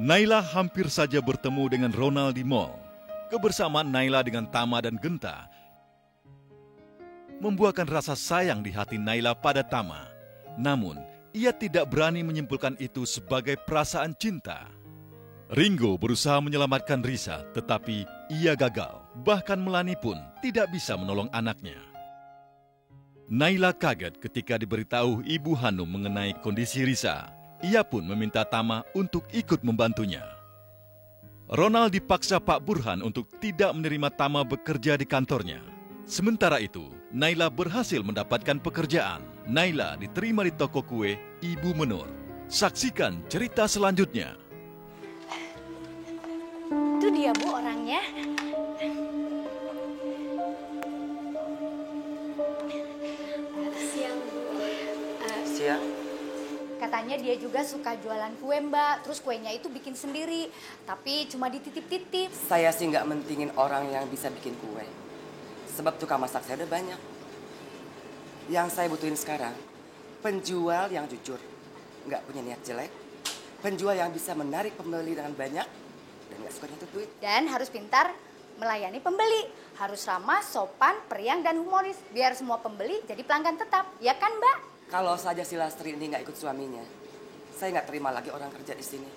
Naila hampir saja bertemu dengan Ronald di mall. Kebersamaan Naila dengan Tama dan Genta membuahkan rasa sayang di hati Naila pada Tama. Namun, ia tidak berani menyimpulkan itu sebagai perasaan cinta. Ringo berusaha menyelamatkan Risa, tetapi ia gagal. Bahkan Melani pun tidak bisa menolong anaknya. Naila kaget ketika diberitahu Ibu Hanum mengenai kondisi Risa. Ia pun meminta Tama untuk ikut membantunya. Ronald dipaksa Pak Burhan untuk tidak menerima Tama bekerja di kantornya. Sementara itu, Naila berhasil mendapatkan pekerjaan. Naila diterima di toko kue Ibu Menur. Saksikan cerita selanjutnya. Itu dia, Bu, orangnya. Siang, Bu. Siang? Katanya dia juga suka jualan kue, Mbak. Terus kuenya itu bikin sendiri, tapi cuma dititip-titip. Saya sih nggak mentingin orang yang bisa bikin kue. Sebab tukang masak saya udah banyak. Yang saya butuhin sekarang, penjual yang jujur. Nggak punya niat jelek. Penjual yang bisa menarik pembeli dengan banyak. Dan nggak suka nyentuh duit. Dan harus pintar melayani pembeli. Harus ramah, sopan, periang, dan humoris. Biar semua pembeli jadi pelanggan tetap. Ya kan, Mbak? Kalau saja si Lastri ini nggak ikut suaminya, saya nggak terima lagi orang kerja di sini.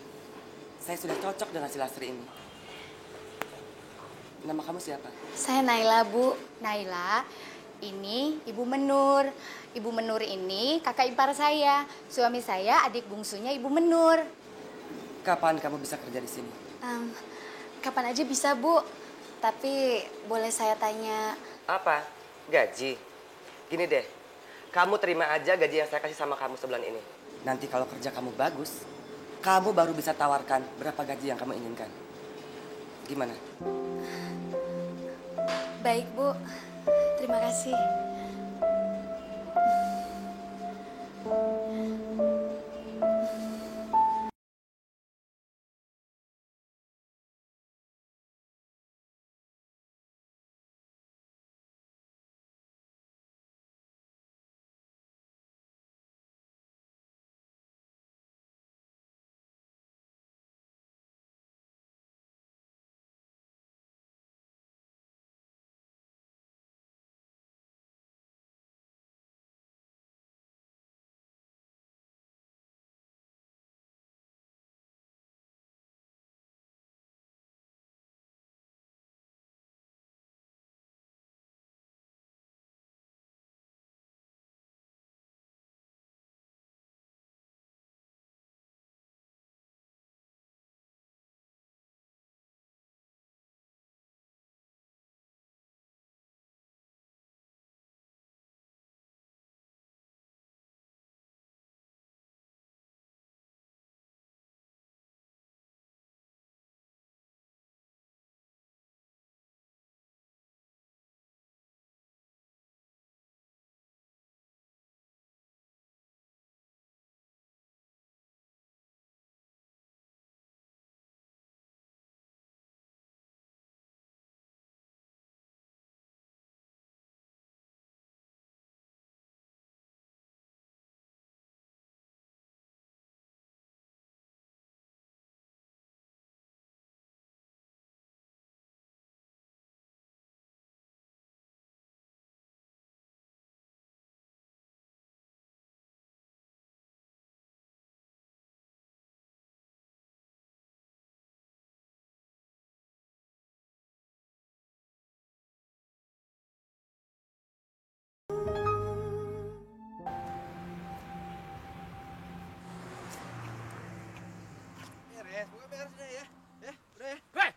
Saya sudah cocok dengan si Lastri ini. Nama kamu siapa? Saya Naila, Bu. Naila, ini Ibu Menur. Ibu Menur ini kakak ipar saya. Suami saya adik bungsunya Ibu Menur. Kapan kamu bisa kerja di sini? Kapan aja bisa, Bu. Tapi boleh saya tanya... Apa? Gaji? Gini deh, kamu terima aja gaji yang saya kasih sama kamu sebulan ini. Nanti kalau kerja kamu bagus, kamu baru bisa tawarkan berapa gaji yang kamu inginkan. Gimana? Baik, Bu. Terima kasih.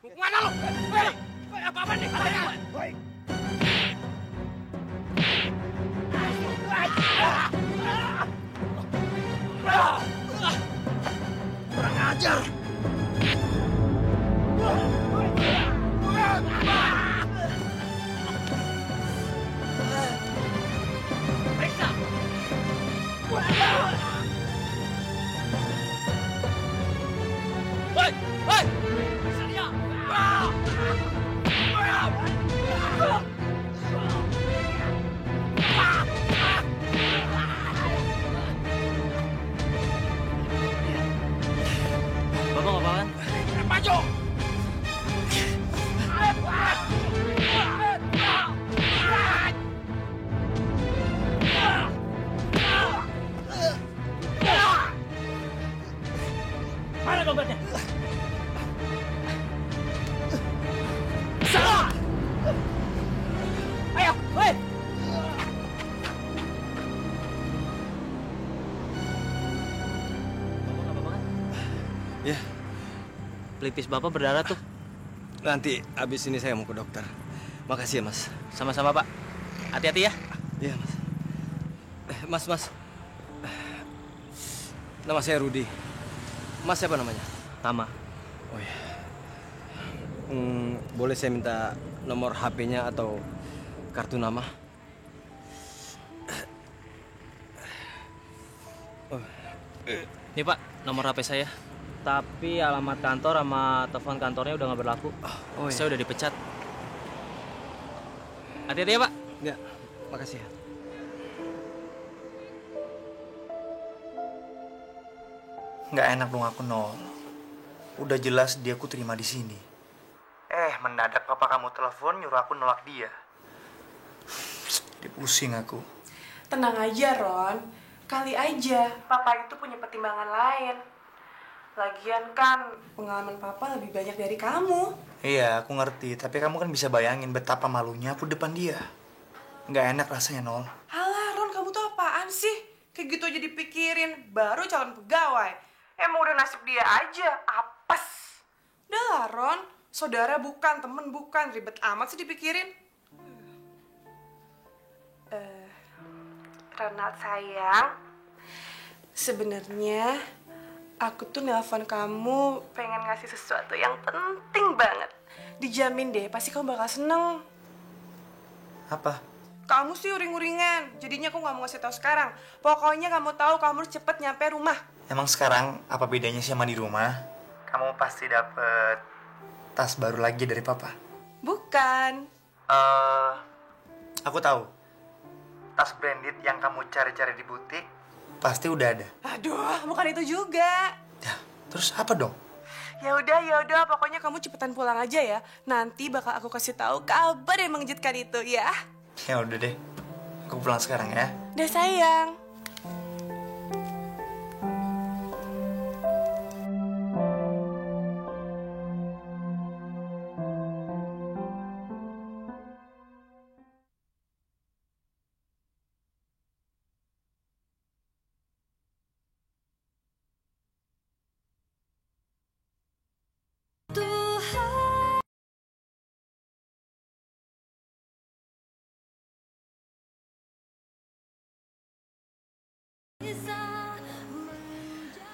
Mana lu? Apa-apa nih? Kurang ajar. Periksa. Hei! Periksa dia. pelipis Bapak berdarah tuh. Nanti abis ini saya mau ke dokter. Makasih ya, Mas. Sama-sama, Pak. Hati-hati ya. Iya, Mas. Mas. Nama saya Rudi. Mas siapa namanya? Tama. Oh ya. Boleh saya minta nomor HP-nya atau kartu nama? Nih Pak, nomor HP saya. Tapi alamat kantor sama telepon kantornya udah nggak berlaku. Oh iya. Saya udah dipecat. Hati-hati ya Pak. Ya, makasih ya. Nggak enak dong aku, Nol. Udah jelas dia aku terima di sini. Mendadak papa kamu telepon nyuruh aku nolak dia. Pusing aku. Tenang aja, Ron. Kali aja papa itu punya pertimbangan lain. Lagian kan pengalaman papa lebih banyak dari kamu. Iya, aku ngerti. Tapi kamu kan bisa bayangin betapa malunya aku depan dia. Nggak enak rasanya, Nol. Halah, Ron, kamu tuh apaan sih? Kayak gitu aja dipikirin. Baru calon pegawai. Emang udah nasib dia aja. Apes. Udah lah, Ron. Saudara bukan, temen bukan. Ribet amat sih dipikirin. Ronald sayang, sebenarnya aku tuh nelpon kamu pengen ngasih sesuatu yang penting banget. Dijamin deh, pasti kamu bakal seneng. Apa? Kamu sih uring-uringan, jadinya aku nggak mau ngasih tahu sekarang. Pokoknya kamu tahu kamu harus cepet nyampe rumah. Emang sekarang apa bedanya sama di rumah? Kamu pasti dapet tas baru lagi dari papa. Bukan. Aku tahu. Tas branded yang kamu cari-cari di butik pasti udah ada. Aduh, bukan itu juga. Ya, terus apa dong? Ya udah, pokoknya kamu cepetan pulang aja ya. Nanti bakal aku kasih tahu kabar yang mengejutkan itu ya. Ya udah deh. Aku pulang sekarang ya. Udah sayang.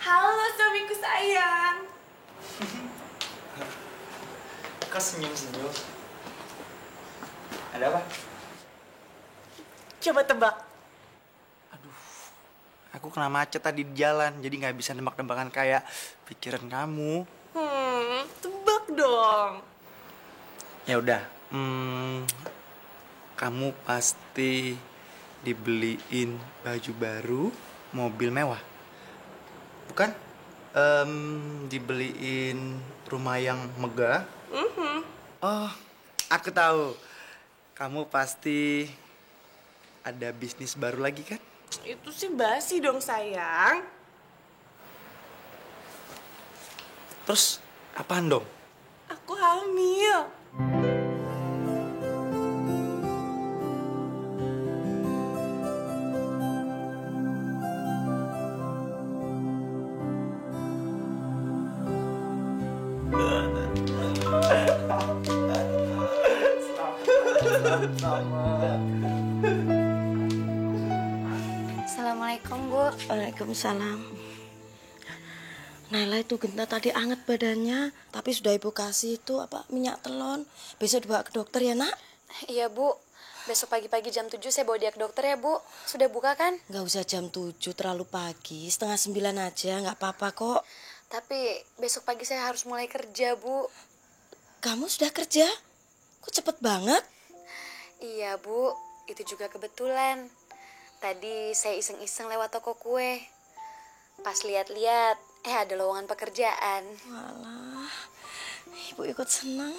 Halo suamiku sayang. Kok senyum-senyum? Ada apa? Coba tebak. Aku kena macet tadi di jalan, jadi nggak bisa nebak-nebakan kayak pikiran kamu. Tebak dong. Ya udah, kamu pasti dibeliin baju baru, mobil mewah, bukan? Dibeliin rumah yang megah. Oh, aku tahu. Kamu pasti ada bisnis baru lagi kan? Itu sih basi dong sayang. Terus apaan dong? Aku hamil. Assalamualaikum, Bu. Waalaikumsalam. Naila itu Genta tadi anget badannya, tapi sudah ibu kasih itu minyak telon. Besok dibawa ke dokter ya, Nak? Iya, Bu. Besok pagi-pagi jam 7 saya bawa dia ke dokter ya, Bu. Sudah buka kan? Nggak usah jam 7, terlalu pagi. 8:30 aja, nggak apa-apa kok. Tapi besok pagi saya harus mulai kerja, Bu. Kamu sudah kerja? Kok cepet banget? Iya, Bu. Itu juga kebetulan. Tadi saya iseng-iseng lewat toko kue. Pas lihat-lihat, ada lowongan pekerjaan. Walah, ibu ikut senang.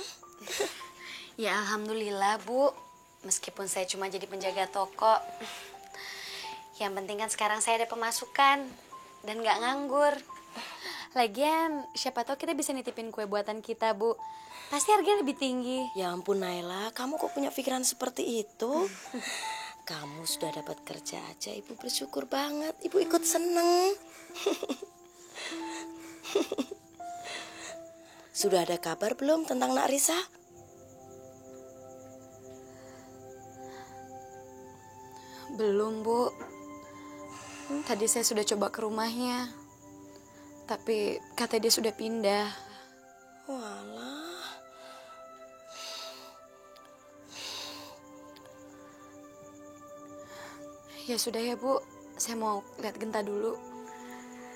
Ya alhamdulillah, Bu. Meskipun saya cuma jadi penjaga toko. Yang penting kan sekarang saya ada pemasukan. Dan nggak nganggur. Lagian, siapa tahu kita bisa nitipin kue buatan kita, Bu. Pasti harganya lebih tinggi. Ya ampun Naila, kamu kok punya pikiran seperti itu? Kamu sudah dapat kerja aja, ibu bersyukur banget. Ibu ikut seneng. Sudah ada kabar belum tentang Nak Risa? Belum, Bu. Tadi saya sudah coba ke rumahnya. Tapi katanya dia sudah pindah. Walah. Ya sudah ya, Bu. Saya mau lihat Genta dulu.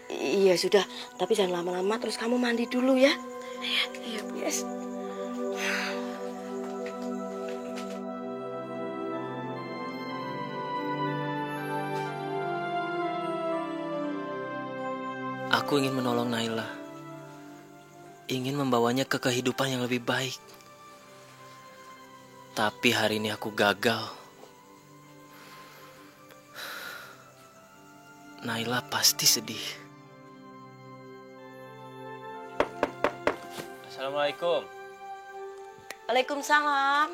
Iya sudah, tapi jangan lama-lama, terus kamu mandi dulu ya. Iya, Bu. Yes. Aku ingin menolong Naila. Ingin membawanya ke kehidupan yang lebih baik. Tapi hari ini aku gagal. Naila pasti sedih. Assalamualaikum. Waalaikumsalam.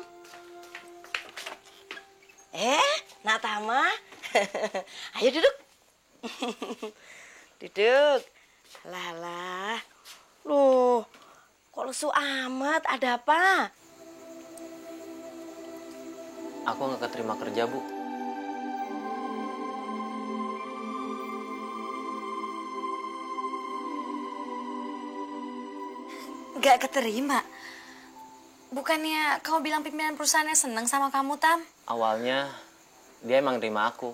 Nak Tama. Ayo duduk. Duduk. Lala. Loh, kok lesu amat? Ada apa? Aku nggak keterima kerja, Bu. Gak keterima? Bukannya kamu bilang pimpinan perusahaannya seneng sama kamu, Tam? Awalnya dia emang nerima aku.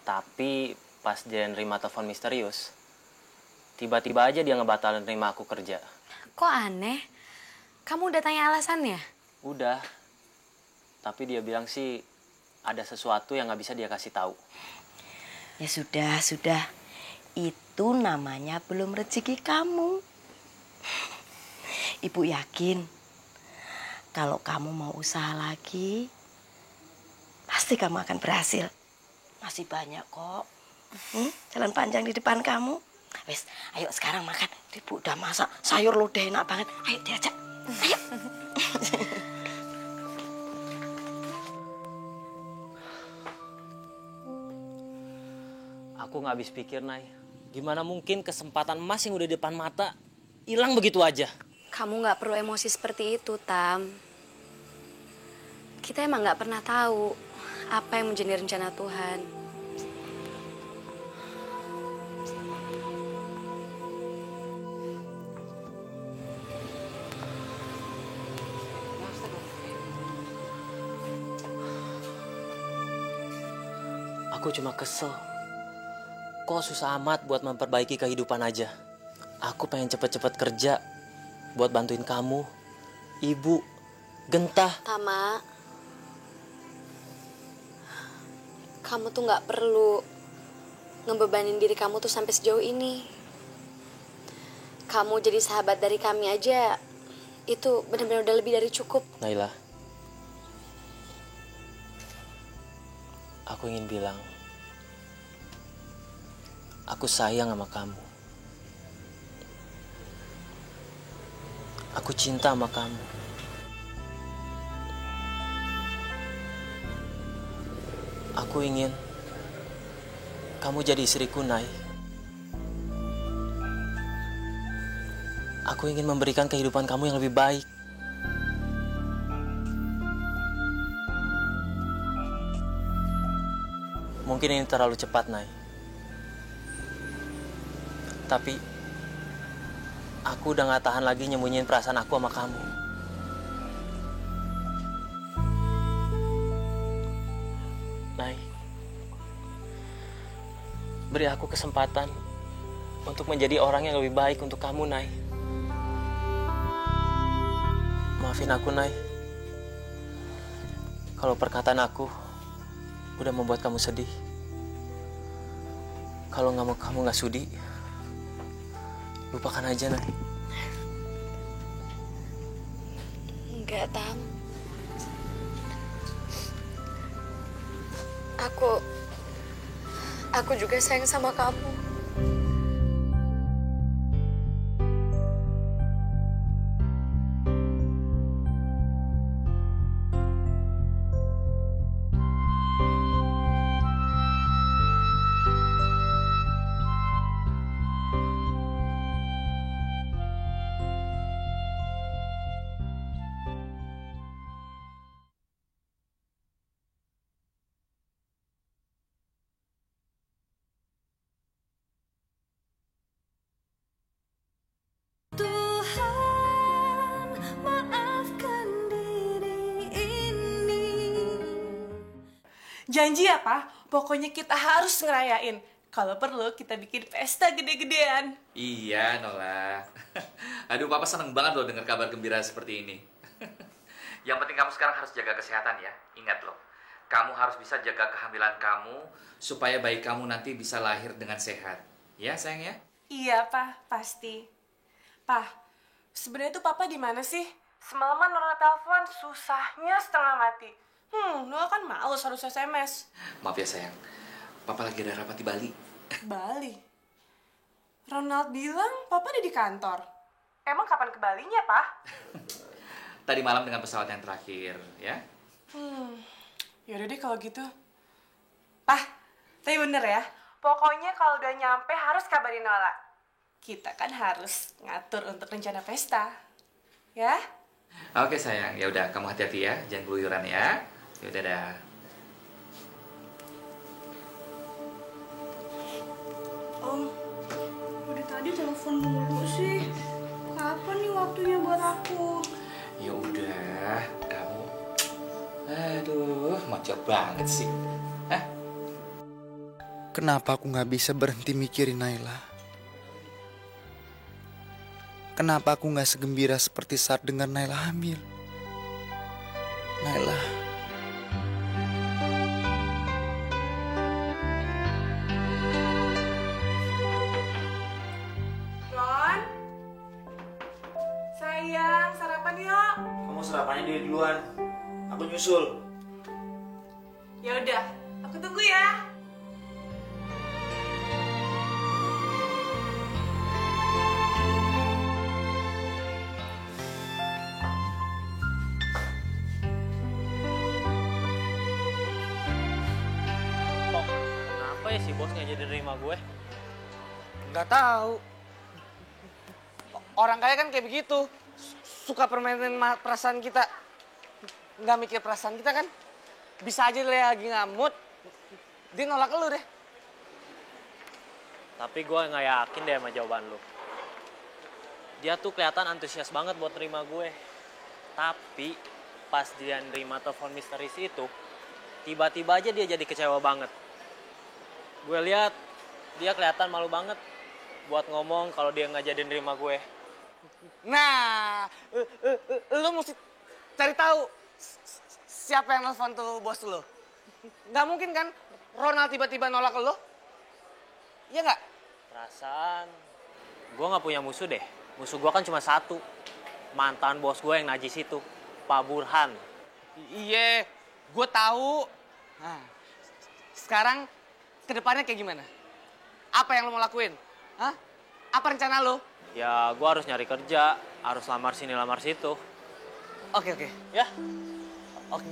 Tapi pas dia nerima telepon misterius, tiba-tiba aja dia ngebatalin nerima aku kerja. Kok aneh? Kamu udah tanya alasannya? Udah. Tapi dia bilang sih ada sesuatu yang nggak bisa dia kasih tahu. Ya sudah. Itu namanya belum rezeki kamu. Ibu yakin kalau kamu mau usaha lagi, pasti kamu akan berhasil. Masih banyak kok. Jalan panjang di depan kamu. Wes, ayo sekarang makan. Ibu udah masak sayur lodeh enak banget. Ayo diajak. Ayo. Aku nggak habis pikir, Nay. Gimana mungkin kesempatan emas yang udah di depan mata hilang begitu aja? Kamu nggak perlu emosi seperti itu, Tam. Kita emang nggak pernah tahu apa yang menjadi rencana Tuhan. Aku cuma kesel. Kok susah amat buat memperbaiki kehidupan aja. Aku pengen cepet-cepet kerja buat bantuin kamu, Ibu, Genta. Tama, kamu tuh nggak perlu ngebebanin diri kamu tuh sampai sejauh ini. Kamu jadi sahabat dari kami aja, itu benar-benar udah lebih dari cukup. Naila, aku ingin bilang, aku sayang sama kamu. Aku cinta sama kamu. Aku ingin kamu jadi istriku, Nay. Aku ingin memberikan kehidupan kamu yang lebih baik. Mungkin ini terlalu cepat, Nay. Tapi aku udah gak tahan lagi nyembunyiin perasaan aku sama kamu. Nay, beri aku kesempatan untuk menjadi orang yang lebih baik untuk kamu, Nay. Maafin aku, Nay. Kalau perkataan aku udah membuat kamu sedih. Kalau kamu nggak sudi, lupakan aja, Nay. Enggak, Tam. Aku juga sayang sama kamu. Janji ya, Pak. Pokoknya kita harus ngerayain. Kalau perlu, kita bikin pesta gede-gedean. Iya, Nola. Aduh, Papa seneng banget loh dengar kabar gembira seperti ini. Yang penting kamu sekarang harus jaga kesehatan ya. Ingat loh, kamu harus bisa jaga kehamilan kamu supaya bayi kamu nanti bisa lahir dengan sehat. Ya, sayang ya? Iya, Pak. Pasti. Pak, sebenarnya tuh Papa di mana sih? Semalaman Nora telepon, susahnya setengah mati. Nora kan males harus SMS. Maaf ya, sayang. Papa lagi ada rapat di Bali. Bali? Ronald bilang Papa ada di kantor. Emang kapan ke Balinya, Pak? Tadi malam dengan pesawat yang terakhir, ya? Yaudah deh kalau gitu. Pak, tapi bener ya. Pokoknya kalau udah nyampe harus kabarin Nola. Kita kan harus ngatur untuk rencana pesta. Ya? Oke, sayang. Ya udah, kamu hati-hati ya. Jangan keluyuran ya. Ya udah dah. Om, udah tadi telepon mulu sih. Kapan nih waktunya buat aku? Ya udah, kamu. Aduh, macet banget sih. Hah? Kenapa aku nggak bisa berhenti mikirin Naila? Kenapa aku nggak segembira seperti saat dengar Naila hamil? Naila. Ron? Sayang, sarapan yuk. Kamu sarapannya dia duluan. Aku nyusul. Ya udah, aku tunggu ya. Kenapa ya si bos nggak jadi nerima gue? Nggak tahu. Orang kaya kan kayak begitu. Suka permainin perasaan kita. Nggak mikir perasaan kita kan. Bisa aja dia lagi ngamut. Dia nolak lu deh. Tapi gue nggak yakin deh sama jawaban lu. Dia tuh kelihatan antusias banget buat terima gue. Tapi pas dia nerima telepon misteris itu, tiba-tiba aja dia jadi kecewa banget. Gue lihat dia kelihatan malu banget buat ngomong kalau dia nggak jadi nerima gue. Nah, lu mesti cari tahu siapa yang nelfon tuh bos lu. Nggak mungkin kan Ronald tiba-tiba nolak lu? Iya nggak? Perasaan gue nggak punya musuh deh. Musuh gue kan cuma satu, mantan bos gue yang najis itu, Pak Burhan. Iya, gue tahu. Nah, sekarang kedepannya kayak gimana? Apa yang lo mau lakuin? Hah? Apa rencana lo? Ya gue harus nyari kerja, harus lamar sini lamar situ. Oke. Ya. Oke.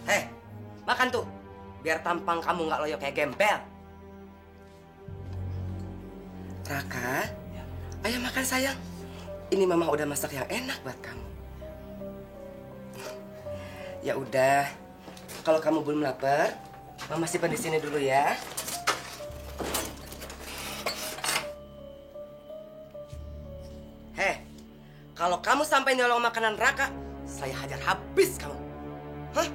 Hei, makan tuh. Biar tampang kamu nggak loyo kayak gembel. Raka, ayo makan sayang. Ini mama udah masak yang enak buat kamu. Ya udah, kalau kamu belum lapar, mama simpan di sini dulu ya. Heh, kalau kamu sampai nyolong makanan Raka, saya hajar habis kamu. Hah?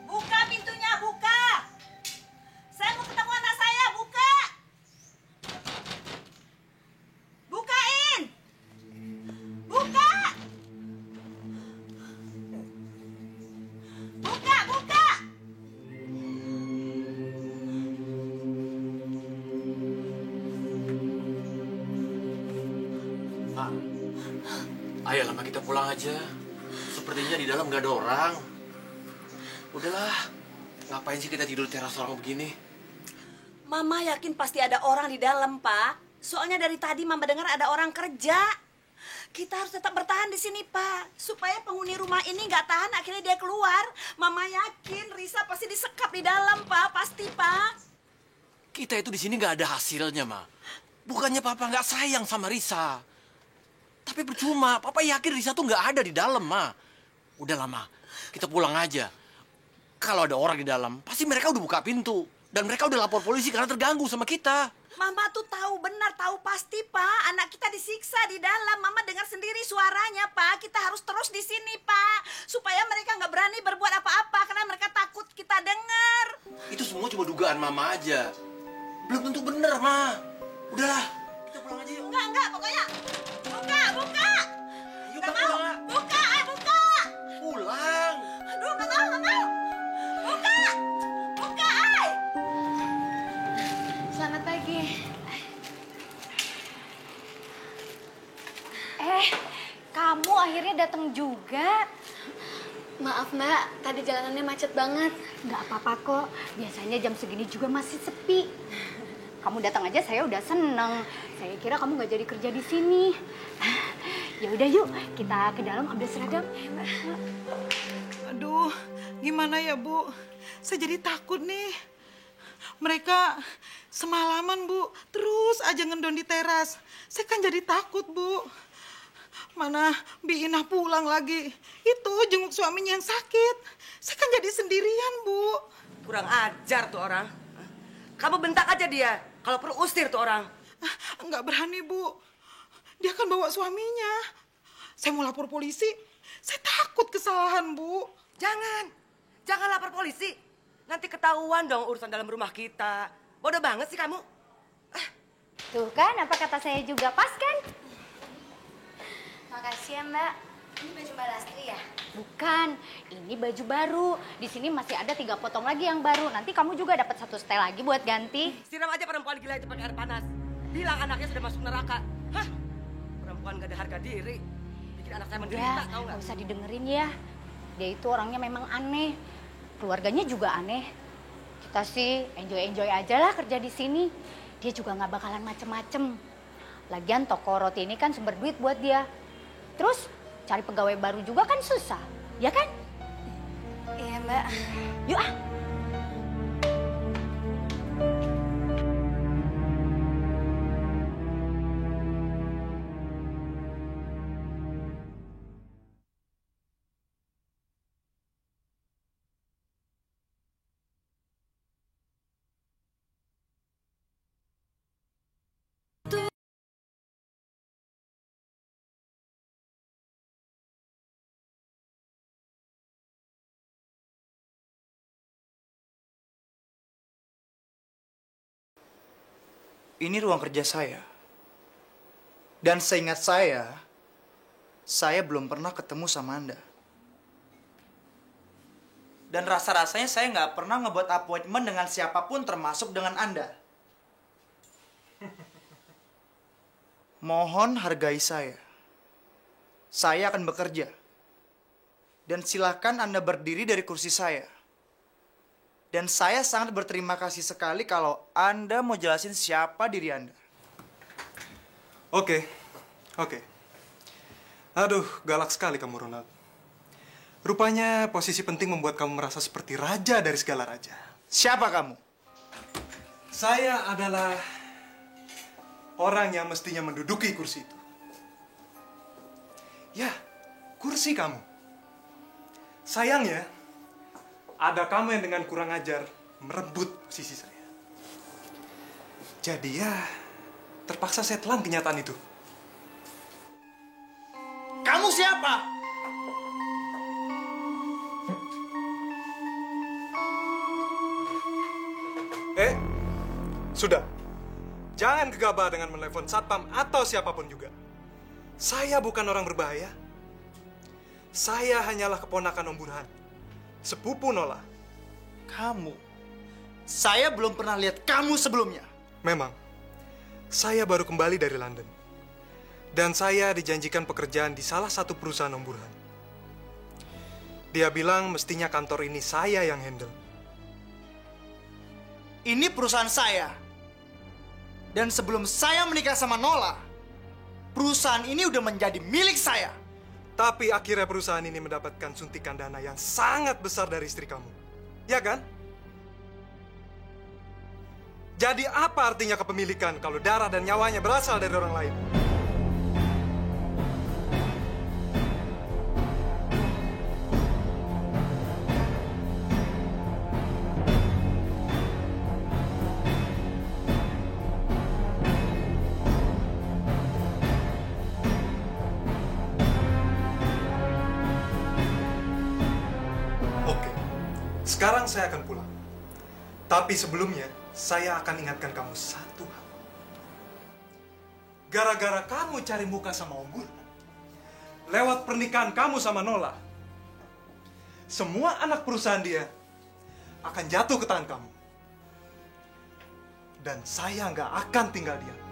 Buka pintunya, buka. Saya mau ketemu anak saya, buka. Bukain. Buka. Buka. Pak, ayo lama kita pulang aja. Sepertinya di dalam nggak ada orang. Udahlah, ngapain sih kita tidur teras orang begini? Mama yakin pasti ada orang di dalam, Pak. Soalnya dari tadi Mama dengar ada orang kerja. Kita harus tetap bertahan di sini, Pak. Supaya penghuni rumah ini nggak tahan, akhirnya dia keluar. Mama yakin Risa pasti disekap di dalam, Pak. Pasti, Pak. Kita itu di sini nggak ada hasilnya, Ma. Bukannya Papa nggak sayang sama Risa. Tapi percuma, Papa yakin Risa tuh nggak ada di dalam, Ma. Udah lama, kita pulang aja. Kalau ada orang di dalam, pasti mereka udah buka pintu. Dan mereka udah lapor polisi karena terganggu sama kita. Mama tuh tahu benar, tahu pasti, Pak. Anak kita disiksa di dalam. Mama dengar sendiri suaranya, Pak. Kita harus terus di sini, Pak. Supaya mereka nggak berani berbuat apa-apa karena mereka takut kita dengar. Itu semua cuma dugaan Mama aja. Belum tentu bener, Ma. Udahlah, kita pulang aja yuk. Enggak, pokoknya. Buka. Yuk, Nggak kita mau. pulang. Buka. Pulang. Aduh, nggak mau. Buka, ay. Selamat pagi. Kamu akhirnya datang juga. Maaf Mbak, tadi jalanannya macet banget. Nggak apa-apa kok. Biasanya jam segini juga masih sepi. Kamu datang aja saya udah seneng. Saya kira kamu nggak jadi kerja di sini. Ya udah yuk, kita ke dalam ambil seragam. Aduh, gimana ya Bu? Saya jadi takut nih. Mereka semalaman Bu, terus aja ngendon di teras. Saya kan jadi takut Bu. Mana Bi Inah pulang lagi. Itu jenguk suaminya yang sakit. Saya kan jadi sendirian Bu. Kurang ajar tuh orang. Kamu bentak aja dia. Kalau perlu usir tuh orang. Enggak berani Bu. Dia kan bawa suaminya. Saya mau lapor polisi. Saya takut kesalahan Bu. Jangan lapor polisi. Nanti ketahuan dong urusan dalam rumah kita. Bodoh banget sih kamu. Tuh kan, apa kata saya juga pas kan? Makasih ya Mbak. Ini baju Mbak Lastri ya? Bukan, ini baju baru. Di sini masih ada 3 potong lagi yang baru. Nanti kamu juga dapat 1 setel lagi buat ganti. Siram aja perempuan gila itu pakai air panas. Bilang anaknya sudah masuk neraka. Hah? Perempuan gak ada harga diri. Bikin anak saya menderita, tahu nggak? Nggak usah didengerin ya. Dia itu orangnya memang aneh. Keluarganya juga aneh. Kita sih enjoy aja lah kerja di sini. Dia juga nggak bakalan macem-macem. Lagian toko roti ini kan sumber duit buat dia. Terus cari pegawai baru juga kan susah, ya kan? Iya Mbak. Yuk ah. Ini ruang kerja saya. Dan seingat saya belum pernah ketemu sama Anda. Dan rasa-rasanya saya nggak pernah ngebuat appointment dengan siapapun termasuk dengan Anda. Mohon hargai saya. Saya akan bekerja. Dan silakan Anda berdiri dari kursi saya. Dan saya sangat berterima kasih sekali kalau Anda mau jelasin siapa diri Anda. Oke. Aduh, galak sekali kamu, Ronald. Rupanya posisi penting membuat kamu merasa seperti raja dari segala raja. Siapa kamu? Saya adalah orang yang mestinya menduduki kursi itu. Ya, kursi kamu. Sayangnya, ada kamu yang dengan kurang ajar merebut posisi saya. Jadi ya, terpaksa saya telan kenyataan itu. Kamu siapa? Sudah. Jangan gegabah dengan menelepon satpam atau siapapun juga. Saya bukan orang berbahaya. Saya hanyalah keponakan Om Burhan. Sepupu Nola. Kamu? Saya belum pernah lihat kamu sebelumnya. Memang. Saya baru kembali dari London. Dan saya dijanjikan pekerjaan di salah satu perusahaan Om Burhan. Dia bilang mestinya kantor ini saya yang handle. Ini perusahaan saya. Dan sebelum saya menikah sama Nola, perusahaan ini udah menjadi milik saya. Tapi akhirnya perusahaan ini mendapatkan suntikan dana yang sangat besar dari istri kamu. Ya kan? Jadi apa artinya kepemilikan kalau darah dan nyawanya berasal dari orang lain? Sekarang saya akan pulang. Tapi sebelumnya, saya akan ingatkan kamu satu hal. Gara-gara kamu cari muka sama Om Burhan, lewat pernikahan kamu sama Nola, semua anak perusahaan dia akan jatuh ke tangan kamu. Dan saya nggak akan tinggal diam.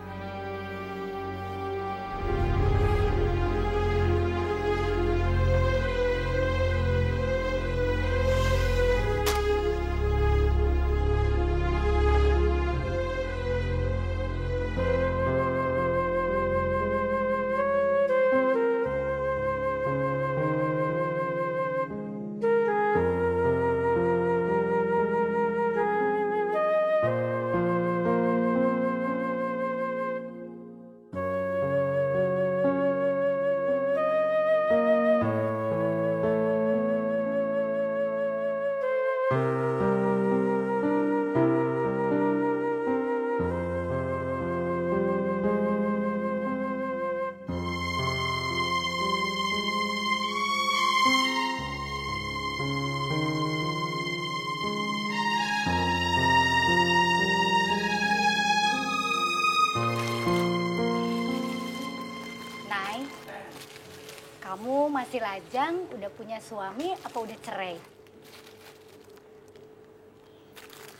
Kamu masih lajang, udah punya suami apa udah cerai?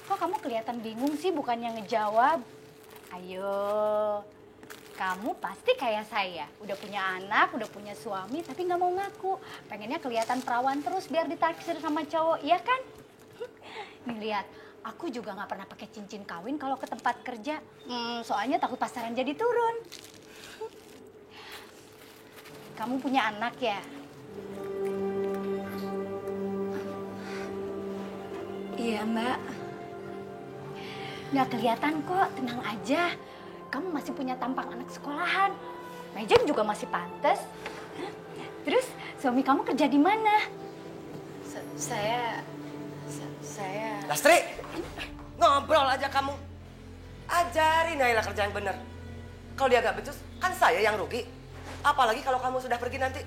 Kok kamu kelihatan bingung sih, bukannya ngejawab? Ayo, kamu pasti kayak saya. Udah punya anak, udah punya suami, tapi nggak mau ngaku. Pengennya kelihatan perawan terus biar ditaksir sama cowok, iya kan? Nih lihat, aku juga nggak pernah pakai cincin kawin kalau ke tempat kerja. Soalnya takut pasaran jadi turun. Kamu punya anak ya? Iya, Mbak. Nggak kelihatan kok, tenang aja. Kamu masih punya tampang anak sekolahan. Mejeng juga masih pantas. Terus suami kamu kerja di mana? Saya... Lastri, ngobrol aja kamu. Ajarin Naila kerja yang bener. Kalau dia gak becus, kan saya yang rugi. Apalagi kalau kamu sudah pergi nanti.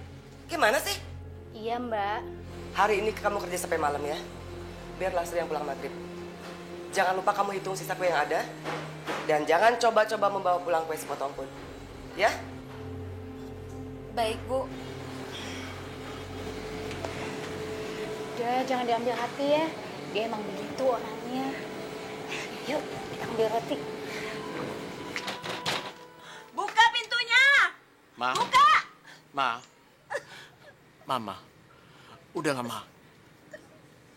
Gimana sih? Iya, Mbak. Hari ini kamu kerja sampai malam ya. Biar Lastri yang pulang maghrib. Jangan lupa kamu hitung sisa kue yang ada. Dan jangan coba-coba membawa pulang kue sepotong pun. Ya? Baik, Bu. Udah, jangan diambil hati ya. Dia emang begitu orangnya. Yuk, kita ambil roti. Buka pintunya! Ma. Buka! Mama. Udahlah, Ma.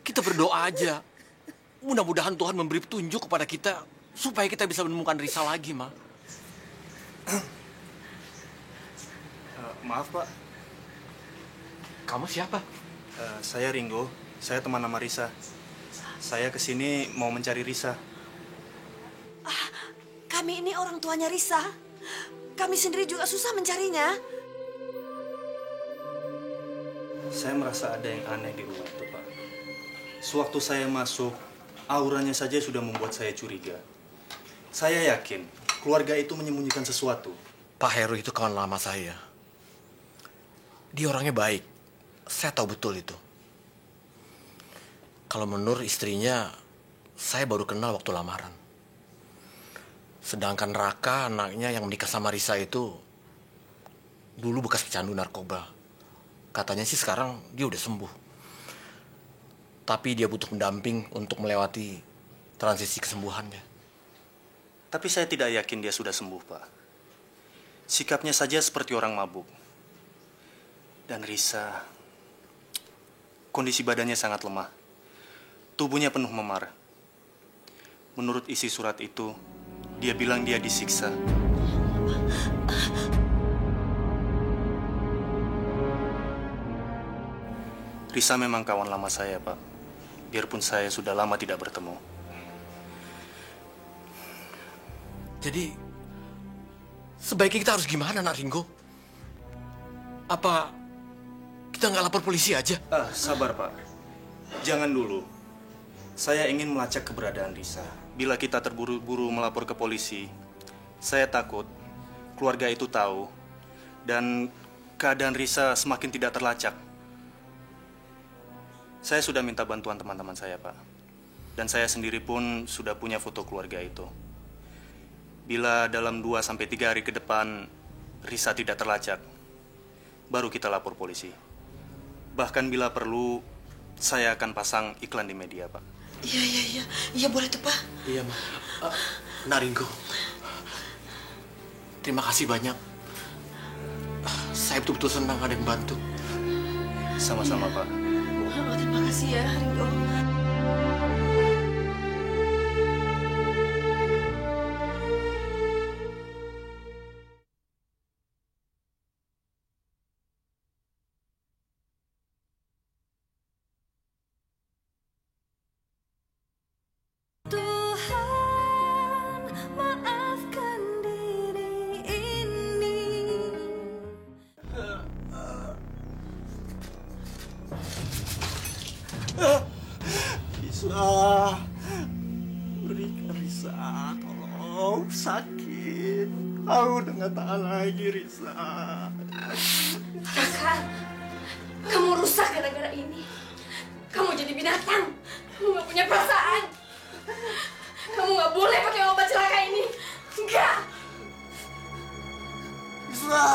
Kita berdoa aja. Mudah-mudahan Tuhan memberi petunjuk kepada kita supaya kita bisa menemukan Risa lagi, Ma. Maaf, Pak. Kamu siapa? Saya Ringo. Saya teman nama Risa. Saya kesini mau mencari Risa. Kami ini orang tuanya Risa. Kami sendiri juga susah mencarinya. Saya merasa ada yang aneh di rumah itu, Pak. Sewaktu saya masuk, auranya saja sudah membuat saya curiga. Saya yakin keluarga itu menyembunyikan sesuatu. Pak Heru itu kawan lama saya. Dia orangnya baik. Saya tahu betul itu. Kalau menurut istrinya, saya baru kenal waktu lamaran. Sedangkan Raka, anaknya yang menikah sama Risa itu, dulu bekas pecandu narkoba. Katanya sih sekarang dia udah sembuh. Tapi dia butuh pendamping untuk melewati transisi kesembuhannya. Tapi saya tidak yakin dia sudah sembuh, Pak. Sikapnya saja seperti orang mabuk. Dan Risa, kondisi badannya sangat lemah. Tubuhnya penuh memar. Menurut isi surat itu, dia bilang dia disiksa. Risa memang kawan lama saya, Pak. Biarpun saya sudah lama tidak bertemu. Jadi, sebaiknya kita harus gimana, Nak Ringo? Apa kita nggak lapor polisi aja? Sabar, Pak. Jangan dulu. Saya ingin melacak keberadaan Risa. Bila kita terburu-buru melapor ke polisi, saya takut keluarga itu tahu dan keadaan Risa semakin tidak terlacak. Saya sudah minta bantuan teman-teman saya, Pak. Dan saya sendiri pun sudah punya foto keluarga itu. Bila dalam 2-3 hari ke depan Risa tidak terlacak, baru kita lapor polisi. Bahkan bila perlu, saya akan pasang iklan di media, Pak. Iya boleh tuh, Pak. Iya, Ma. Naringgo, terima kasih banyak. Saya betul-betul senang ada yang bantu. Sama-sama, Pak. Terima kasih ya, Ringo. Risa, berikan Risa, tolong, sakit. Aku udah nggak tahan lagi, Risa. Kakak, kamu rusak gara-gara ini. Kamu jadi binatang. Kamu nggak punya perasaan. Kamu nggak boleh pakai obat celaka ini. Enggak. Risa.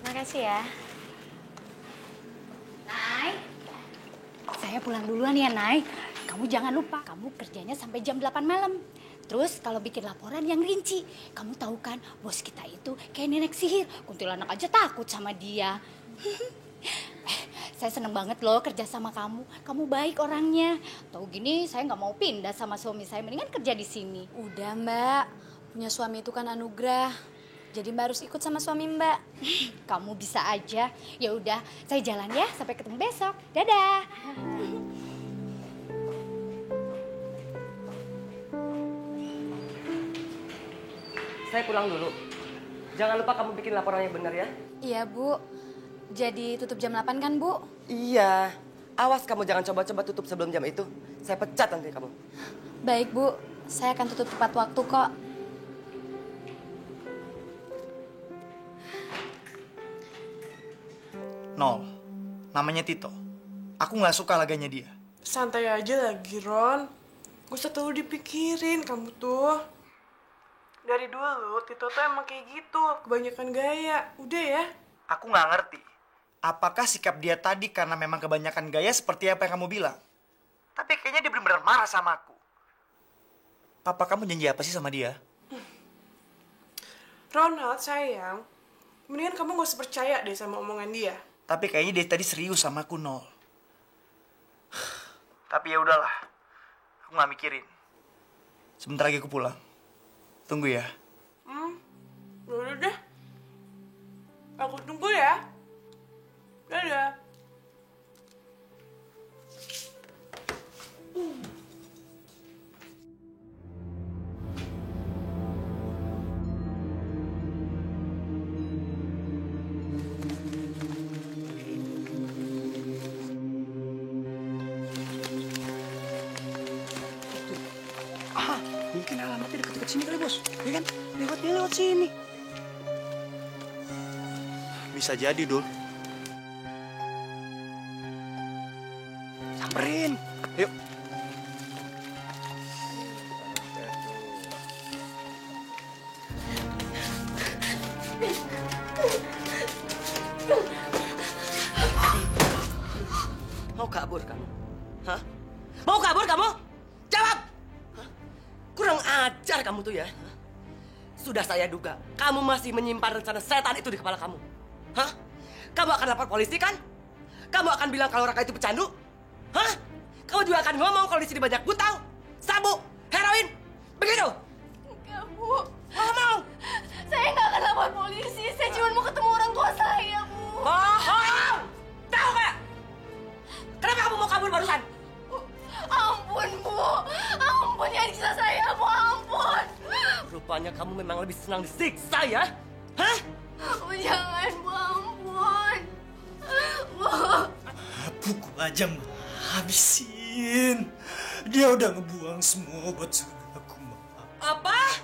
Makasih ya. Nay, saya pulang duluan ya, Nay. Kamu jangan lupa, kamu kerjanya sampai jam 8 malam. Terus kalau bikin laporan yang rinci. Kamu tahu kan, bos kita itu kayak nenek sihir. Kuntilanak aja takut sama dia. Saya seneng banget loh kerja sama kamu. Kamu baik orangnya. Tahu gini, saya nggak mau pindah sama suami saya. Mendingan kerja di sini. Udah, Mbak. Punya suami itu kan anugerah. Jadi Mbak harus ikut sama suami Mbak. Kamu bisa aja. Ya udah, saya jalan ya. Sampai ketemu besok. Dadah. Saya pulang dulu. Jangan lupa kamu bikin laporan yang benar ya. Iya, Bu. Jadi tutup jam 8 kan, Bu? Iya. Awas kamu jangan coba-coba tutup sebelum jam itu. Saya pecat nanti kamu. Baik, Bu. Saya akan tutup tepat waktu kok. Nol. Namanya Tito. Aku nggak suka laganya dia. Santai aja lagi, Ron. Gak usah terlalu dipikirin kamu tuh. Dari dulu, Tito tuh emang kayak gitu. Kebanyakan gaya. Udah ya. Aku nggak ngerti. Apakah sikap dia tadi karena memang kebanyakan gaya seperti apa yang kamu bilang? Tapi kayaknya dia benar-benar marah sama aku. Papa kamu janji apa sih sama dia? Ronald, sayang. Mendingan kamu gak usah percaya deh sama omongan dia. Tapi kayaknya dia tadi serius sama aku, Nol. Tapi ya udahlah. Aku nggak mikirin. Sebentar lagi aku pulang. Tunggu ya. Udah deh. Aku tunggu ya. Dadah. Mungkin alamatnya dekat-dekat sini kali, Bos. Ya kan? Lewat sini. Bisa jadi, Dul. Samperin. Yuk. Mau kabur kamu? Hah? Mau kabur kamu? Jawab! Hah? Kurang ajar kamu tuh ya. Hah? Sudah saya duga, kamu masih menyimpan rencana setan itu di kepala kamu. Hah? Kamu akan lapor polisi kan? Kamu akan bilang kalau Raka itu pecandu? Hah? Kamu juga akan ngomong kalau di sini banyak butau, sabu, heroin, begitu? Enggak, Bu. Ngomong! Saya nggak akan lapor polisi. Saya cuma mau ketemu orang tua saya, Bu. Bohong! Tahu nggak? Kenapa kamu mau kabur barusan? Ampun, Bu. Ampun, ya, bisa saya, Bu. Ampun. Rupanya kamu memang lebih senang disiksa ya? Hah? Bu, jangan, Bu, ampun. Bu. Pukul aja, Ma. Habisin. Dia udah ngebuang semua obat suntik aku, Ma. Apa?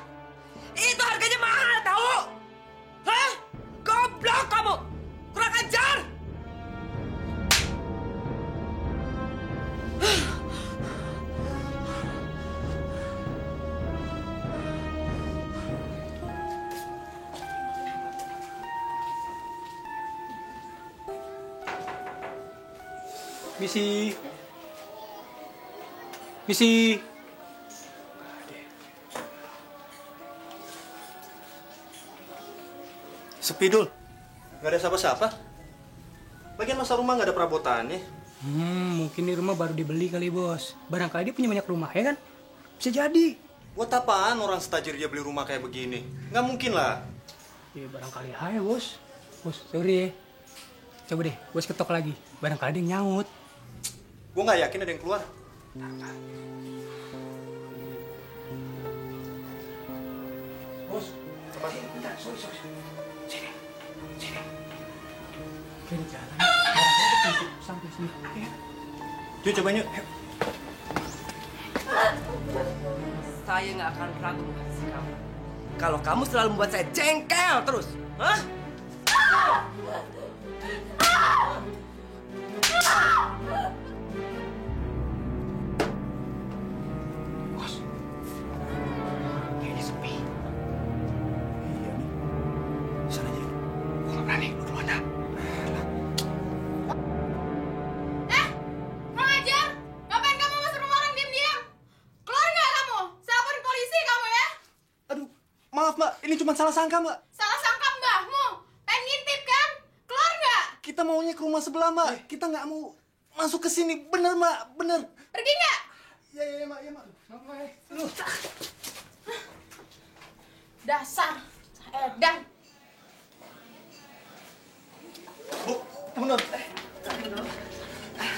Itu harganya mahal tahu? Hah? Goblok kamu! Kurang ajar! Misi. Misi. Sepi, Dul. Nggak ada siapa-siapa. Bagian masa rumah nggak ada perabotannya. Mungkin di rumah baru dibeli kali, Bos. Barangkali dia punya banyak rumah, ya kan? Bisa jadi. Buat apaan orang setajir dia beli rumah kayak begini? Nggak mungkin lah. Ya barangkali aja, Bos. Bos, sorry ya. Coba deh, Bos ketok lagi. Barangkali dia nyaut. Gue nggak yakin ada yang keluar. Bos, coba. Bentar, sorry. Sini. Kiri jalan. Sampai sini. Ya. Yuk, cobain yuk. Saya nggak akan ragu mengasihi kamu. Kalau kamu selalu membuat saya jengkel terus. Hah? Bos. Kayaknya sepi. Iya nih. Sana aja. Gue nggak berani, lu duluan dah. Kurang ajar. Ngapain kamu masuk rumah orang diam-diam? Keluar nggak kamu? Saya laporin polisi kamu ya. Maaf, Mbak. Ini cuma salah sangka, Mbak. Salah sangka mbahmu. Pengen ngintip kan? Keluar nggak? Kita maunya ke rumah sebelah, Mbak. Kita nggak mau masuk ke sini. Bener, Mbak. Bener. Pergi nggak? Iya, Mbak. Iya, Mbak. Dasar. Edan. Bener.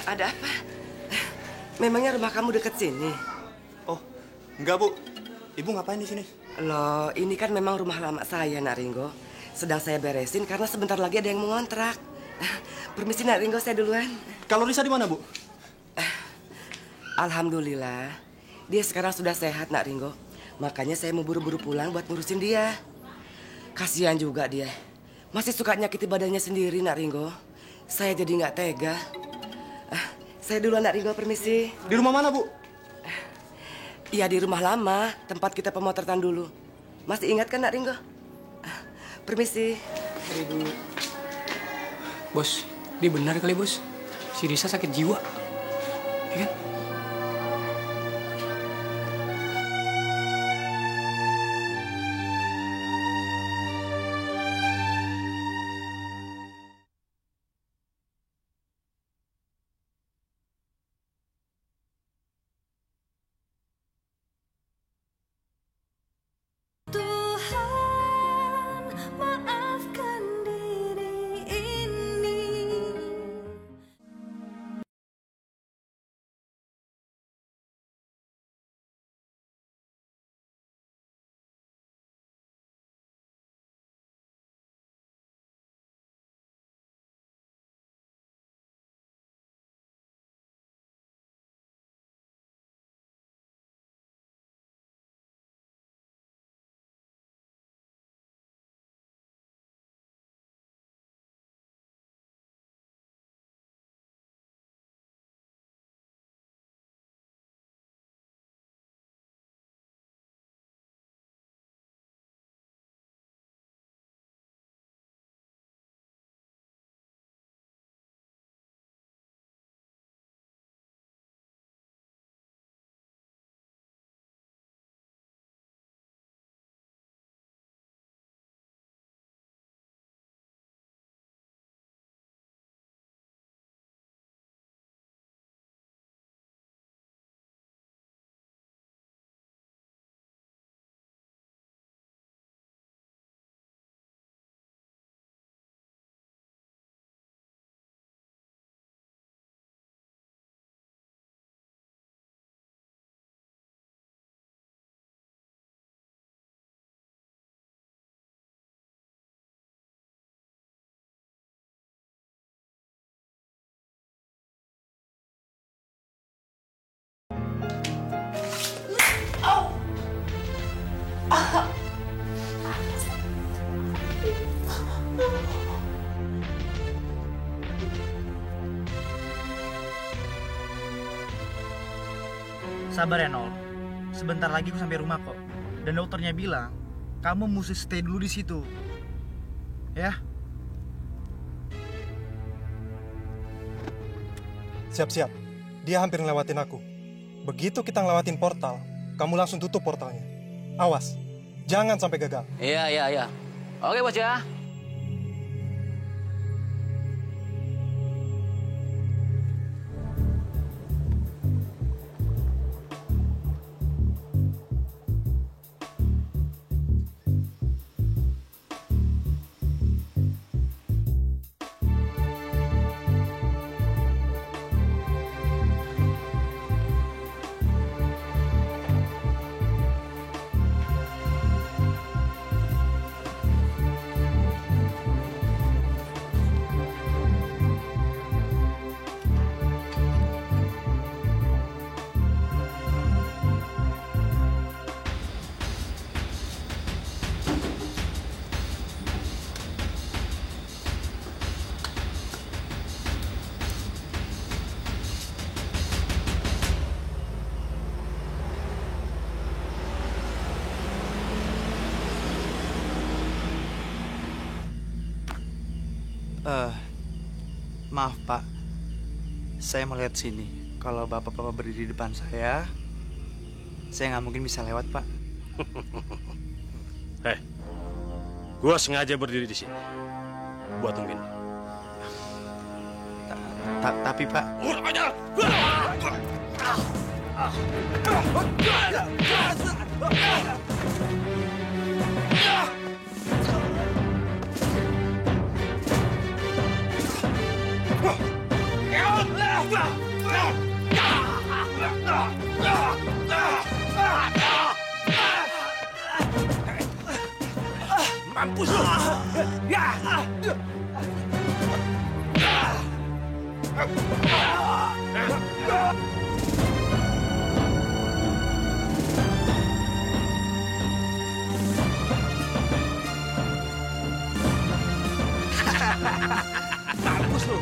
Ada apa? Memangnya rumah kamu dekat sini? Oh, enggak, Bu. Ibu ngapain di sini? Loh, ini kan memang rumah lama saya, Nak Ringo. Sedang saya beresin karena sebentar lagi ada yang mau ngontrak. Permisi, Nak Ringo, saya duluan. Kalau Risa di mana, Bu? Alhamdulillah, dia sekarang sudah sehat, Nak Ringo. Makanya saya mau buru-buru pulang buat ngurusin dia. Kasihan juga dia. Masih suka nyakiti badannya sendiri, Nak Ringo. Saya jadi nggak tega. Saya duluan, Nak Ringo, permisi. Di rumah mana, Bu? Iya, di rumah lama, tempat kita pemotretan dulu. Masih ingat kan, Nak Ringo? Permisi. Ibu. Bos, dia benar kali, Bos. Si Risa sakit jiwa. Ya kan? Sabar ya, Nol. Sebentar lagi aku sampai rumah kok. Dan dokternya bilang, kamu mesti stay dulu di situ. Ya? Siap-siap. Dia hampir ngelewatin aku. Begitu kita ngelewatin portal, kamu langsung tutup portalnya. Awas, jangan sampai gagal. Iya. Oke, bos ya. Maaf Pak, saya mau lihat sini. Kalau bapak-bapak berdiri di depan saya nggak mungkin bisa lewat Pak. Gua sengaja berdiri di sini buat tungguin. Tapi Pak, Mampus lu! Mampus lu!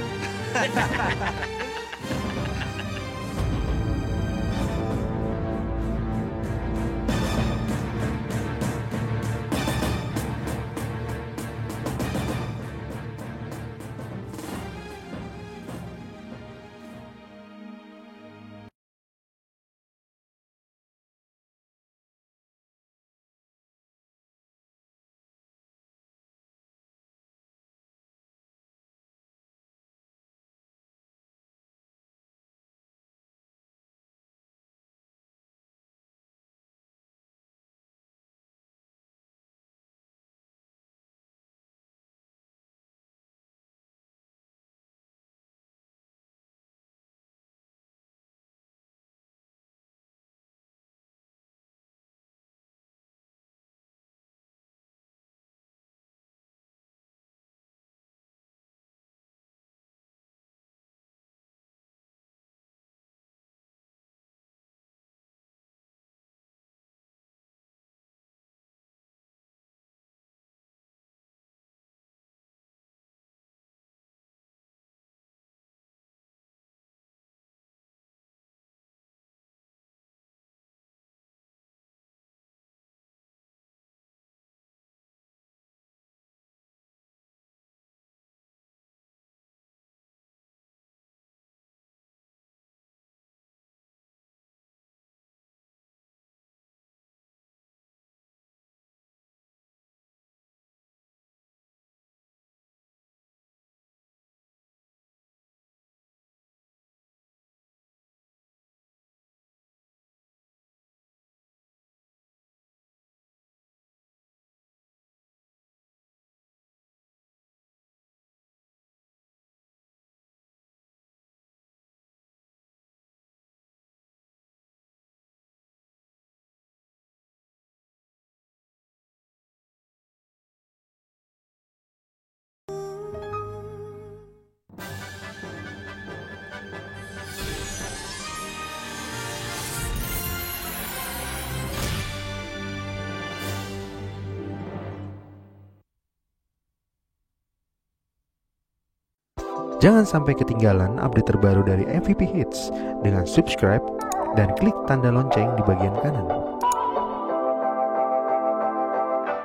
Jangan sampai ketinggalan update terbaru dari MVP Hits dengan subscribe dan klik tanda lonceng di bagian kanan.